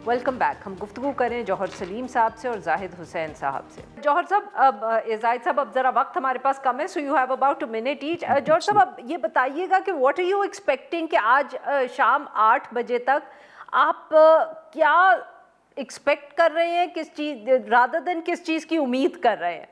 Welcome back. ہم گفتگو کریں جوہر سلیم صاحب سے اور زاہد حسین صاحب سے. جوہر صاحب زاہد صاحب اب ذرا وقت ہمارے پاس کم ہے, so you have about 1 minute ایچ. جوہر صاحب اب یہ بتائیے گا کہ واٹ آر یو ایکسپیکٹنگ کہ آج شام 8 بجے تک آپ کیا ایکسپیکٹ کر رہے ہیں, کس چیز رادر دین کس چیز کی امید کر رہے ہیں؟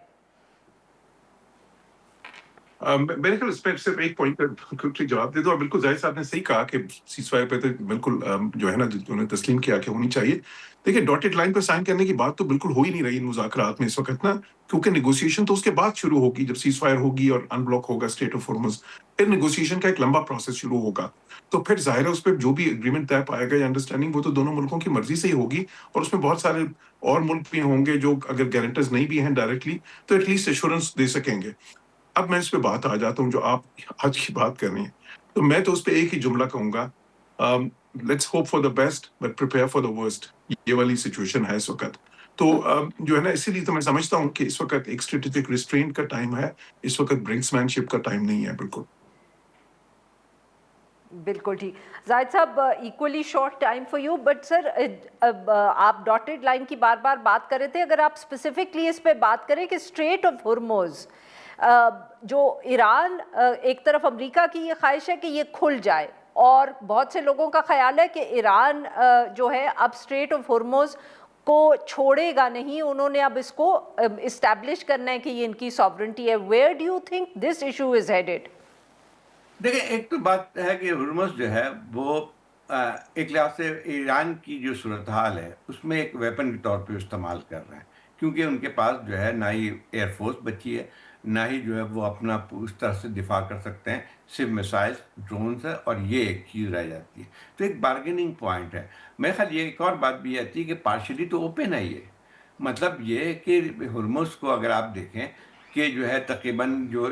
میرے خیال اس پہ صرف ایک پوائنٹ کا جواب دے دو. اور بالکل زاہد صاحب نے صحیح کہا کہ سیز فائر پہ تو بالکل جو ہے نا انہوں نے تسلیم کیا کہ ہونی چاہیے. دیکھیں ڈاٹڈ لائن پہ سائن کرنے کی بات تو بالکل ہو ہی نہیں رہی ان مذاکرات میں اس وقت نا, کیونکہ نیگوسیشن تو اس کے بعد شروع ہوگی جب سیز فائر ہوگی اور ان بلاک ہوگا اسٹریٹ آف ہارمز, پھر نیگوسیشن کا ایک لمبا پروسیس شروع ہوگا. تو پھر ظاہر ہے اس پہ جو بھی اگریمنٹ طے پائے گا یا انڈرسٹینڈنگ وہ تو دونوں ملکوں کی مرضی سے ہی ہوگی, اور اس میں بہت سارے اور ملک بھی ہوں گے جو اگر گارنٹرز نہیں بھی ہیں ڈائریکٹلی تو ایٹ لیسٹ ایشورنس دے سکیں گے. اب میں اس پہ بات آ جاتا ہوں جو آپ آج کی بات کر رہے ہیں, تو میں تو اس پہ ایک ہی جملہ کہوں گا, let's hope for the best but prepare for the worst. یہ والی سچویشن ہے اس وقت. تو جو ہے نا اسی لیے تو میں سمجھتا ہوں کہ اس وقت ایک اسٹریٹجک ریسٹرینٹ کا ٹائم ہے, اس وقت برنکس مین شپ کا ٹائم نہیں ہے. بالکل بالکل ٹھیک. زاہد صاحب equally short time for you, but sir آپ ڈاٹڈ لائن کی بار بار بات کر رہے تھے, اگر آپ اسپیسیفکلی اس پہ بات کریں کہ اسٹریٹ آف ہرمز جو ایران, ایک طرف امریکہ کی یہ خواہش ہے کہ یہ کھل جائے, اور بہت سے لوگوں کا خیال ہے کہ ایران جو ہے اب اسٹریٹ آف ہرمز کو چھوڑے گا نہیں, انہوں نے اب اس کو اسٹیبلش کرنا ہے کہ یہ ان کی ساورنٹی ہے. Where do you think this issue is headed? دیکھیں ایک تو بات ہے کہ ہرمز جو ہے وہ ایک لحاظ سے ایران کی جو صورتحال ہے اس میں ایک ویپن کے طور پہ استعمال کر رہے ہیں, کیونکہ ان کے پاس جو ہے نہ ہی ایئر فورس بچی ہے, نہ ہی جو ہے وہ اپنا اس طرح سے دفاع کر سکتے ہیں, صرف میسائل ڈرونز ہے, اور یہ ایک چیز رہ جاتی ہے. تو ایک بارگیننگ پوائنٹ ہے. میرے خیال یہ ایک اور بات بھی آتی ہے کہ پارشلی تو اوپن ہے یہ, مطلب یہ کہ ہرمز کو اگر آپ دیکھیں کہ جو ہے تقریباً جو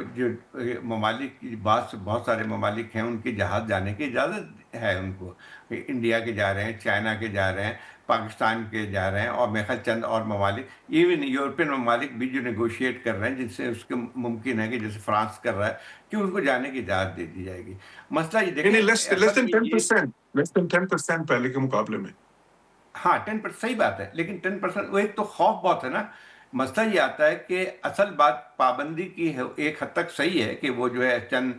ممالک بہت سارے ممالک ہیں ان کے جہاز جانے کی اجازت ہے ان کو. انڈیا کے جا رہے ہیں, چائنا کے جا رہے ہیں, پاکستان کے جا رہے ہیں, اور میرے خیال چند اور ممالک, ایون یورپین ممالک بھی جو نیگوشیٹ کر رہے ہیں جن سے اس کے ممکن ہے کہ جیسے فرانس کر رہا ہے کہ ان کو جانے کی اجازت دے دی جائے گی. مسئلہ یہ دیکھیں لیس دین 10% پہلے کے مقابلے میں. ہاں 10% صحیح بات ہے, لیکن 10% وہ ایک تو خوف بہت ہے نا. مسئلہ یہ آتا ہے کہ اصل بات پابندی کی ایک حد تک صحیح ہے کہ وہ جو ہے چند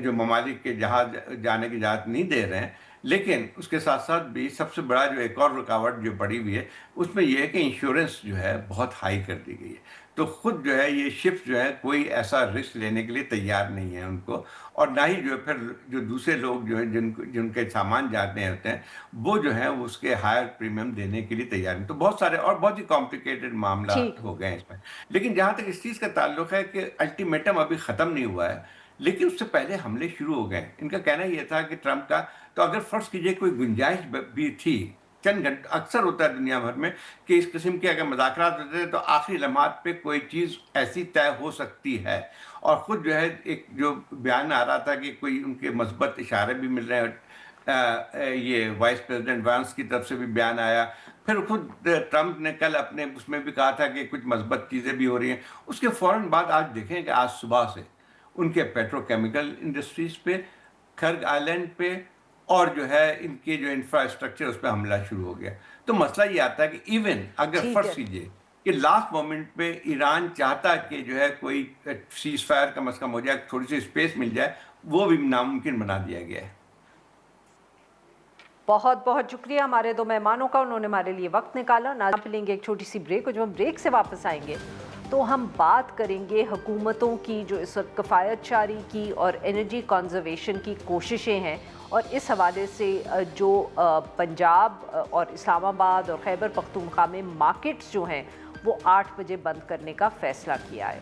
جو ممالک کے جہاز جانے کی اجازت نہیں دے رہے ہیں, لیکن اس کے ساتھ ساتھ بھی سب سے بڑا جو ایک اور رکاوٹ جو پڑی ہوئی ہے اس میں یہ ہے کہ انشورنس جو ہے بہت ہائی کر دی گئی ہے. تو خود جو ہے یہ شپ جو ہے کوئی ایسا رسک لینے کے لیے تیار نہیں ہے ان کو, اور نہ ہی جو ہے پھر جو دوسرے لوگ جو ہیں جن کے سامان جاتے ہوتے ہیں وہ جو ہیں اس کے ہائر پریمیم دینے کے لیے تیار نہیں. تو بہت سارے اور بہت ہی کمپلیکیٹڈ معاملات ہو گئے ہیں اس میں. لیکن جہاں تک اس چیز کا تعلق ہے کہ الٹیمیٹم ابھی ختم نہیں ہوا ہے, لیکن اس سے پہلے حملے شروع ہو گئے. ان کا کہنا یہ تھا کہ ٹرمپ کا, تو اگر فرض کیجئے کوئی گنجائش بھی تھی چند گھنٹے, اکثر ہوتا ہے دنیا بھر میں کہ اس قسم کے اگر مذاکرات ہوتے ہیں تو آخری لمحات پہ کوئی چیز ایسی طے ہو سکتی ہے. اور خود جو ہے ایک جو بیان آ رہا تھا کہ کوئی ان کے مثبت اشارے بھی مل رہے ہیں, یہ وائس پریزیڈنٹ وانس کی طرف سے بھی بیان آیا. پھر خود ٹرمپ نے کل اپنے اس میں بھی کہا تھا کہ کچھ مثبت چیزیں بھی ہو رہی ہیں. اس کے فوراً بعد آج دیکھیں کہ آج صبح سے ان کے پیٹرو کیمیکل انڈسٹریز پہ, کرگ آئلینڈ پہ, اور جو ہے ان کے جو انفراسٹرکچر اس پہ حملہ شروع ہو گیا. تو مسئلہ یہ آتا ہے کہ ایون اگر ٹھیک ہے, فرض کیجیے کہ لاسٹ مومنٹ پہ ایران چاہتا کہ جو ہے کوئی سیز فائر کم از کم ہو جائے, تھوڑی سی اسپیس مل جائے, وہ بھی ناممکن بنا دیا گیا ہے. بہت بہت شکریہ ہمارے دو مہمانوں کا, انہوں نے ہمارے لیے وقت نکالا. آپ لیں گے ایک چھوٹی سی بریک, اور جب ہم بریک سے واپس آئیں گے تو ہم بات کریں گے حکومتوں کی جو اس وقت کفایت شاری کی اور انرجی کنزرویشن کی کوششیں ہیں, اور اس حوالے سے جو پنجاب اور اسلام آباد اور خیبر پختونخوا میں مارکیٹس جو ہیں وہ 8 بجے بند کرنے کا فیصلہ کیا ہے.